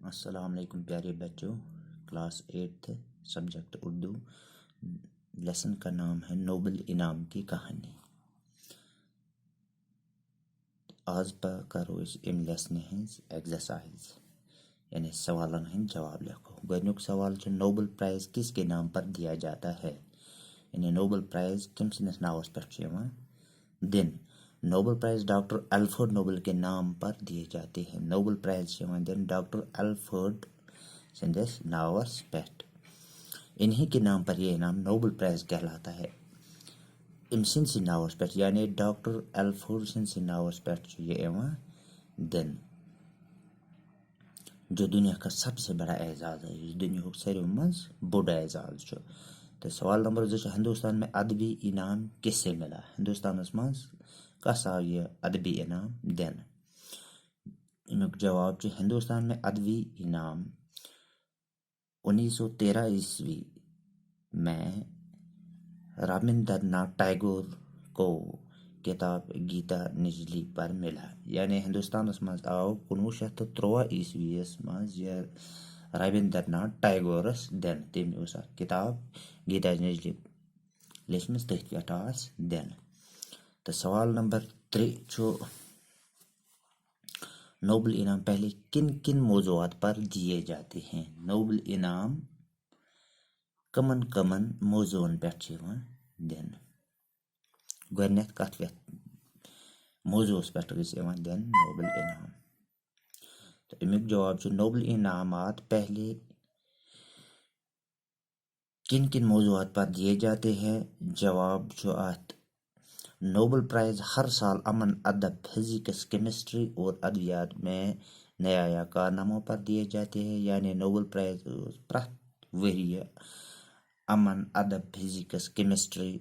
अस्सलाम वालेकुम प्यारे बच्चों। Class 8th subject Urdu. Lesson का नाम है नोबल इनाम की कहानी। आज पर करो इस इम लेसन एक्सरसाइज यानी सवालन हंद जवाब लिखो। गोनुक सवाल जो नोबल प्राइज किसके नाम पर दिया जाता है, यानी नोबल प्राइज किम सिंदिस नावस पे दिन। Nobel prize doctor Alfred Nobel के नाम पर दिए जाते हैं। नोबल प्राइज दिन डॉक्टर अल्फ्रेड सिंदिस नावस पे। इन्हीं के नाम पर यह इनाम नोबल प्राइज कहलाता है। इन सिंसी नावस पे यानी डॉक्टर अल्फ्रेड सिंसी नावस पे ये दिन जो दुनिया का सबसे बड़ा एजाज है, इस दुनिया को सारे मज बोड़ एजाज। तो सवाल नंबर 2, हिंदुस्तान में अदबी इनाम किससे मिला? हिंदुस्तान मज कस आव यह अदबी इनाम दिन? अमुक जवाब हिंदुस्तान में अदबी इनाम 1913 ईस्वी में रविंद्रनाथ टैगोर को किताब गीता निजली पर मिला। यानी हिंदुस्तान मज आव 1913 ईस्वी मज यह रविंद्रनाथ टैगोरस दिन तम किताब गीता निजली लिखम तथ पे दिन। तो सवाल नंबर 3 नोबल इनाम पहले किन किन मौजूआत पर दिए जाते हैं? नोबल इनाम कमन कमन मौजून पे दिन। गोडनेथ कथ पे मौजूस पे दिन नोबल इनाम। तो अमुक जवाब नोबल इनामात पहले किन किन मौजूआत पर दिए जाते हैं? जवाब अत नोबल प्राइज हर साल अमन, अदब, फिजिक्स, केमिस्ट्री और अद्वियात में नया या कारनामों पर दिए जाते हैं। यानी नोबल प्राइज प्रत वरी अमन, अदब, फिजिक्स, केमिस्ट्री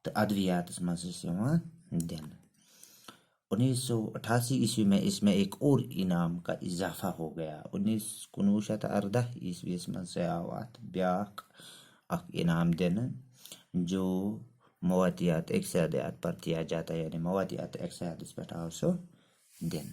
तो अद्वियात मज दिन। 1988 ईस्वी में इसमें एक और इनाम का इजाफा हो गया। 1918 ईस्वी मज से आवात ब्याक इनाम दिन जो मवादियात इक्तिसादियात पर दिया जाता है, यानी मवादियात इक्तिसाद पे आव सो दिन।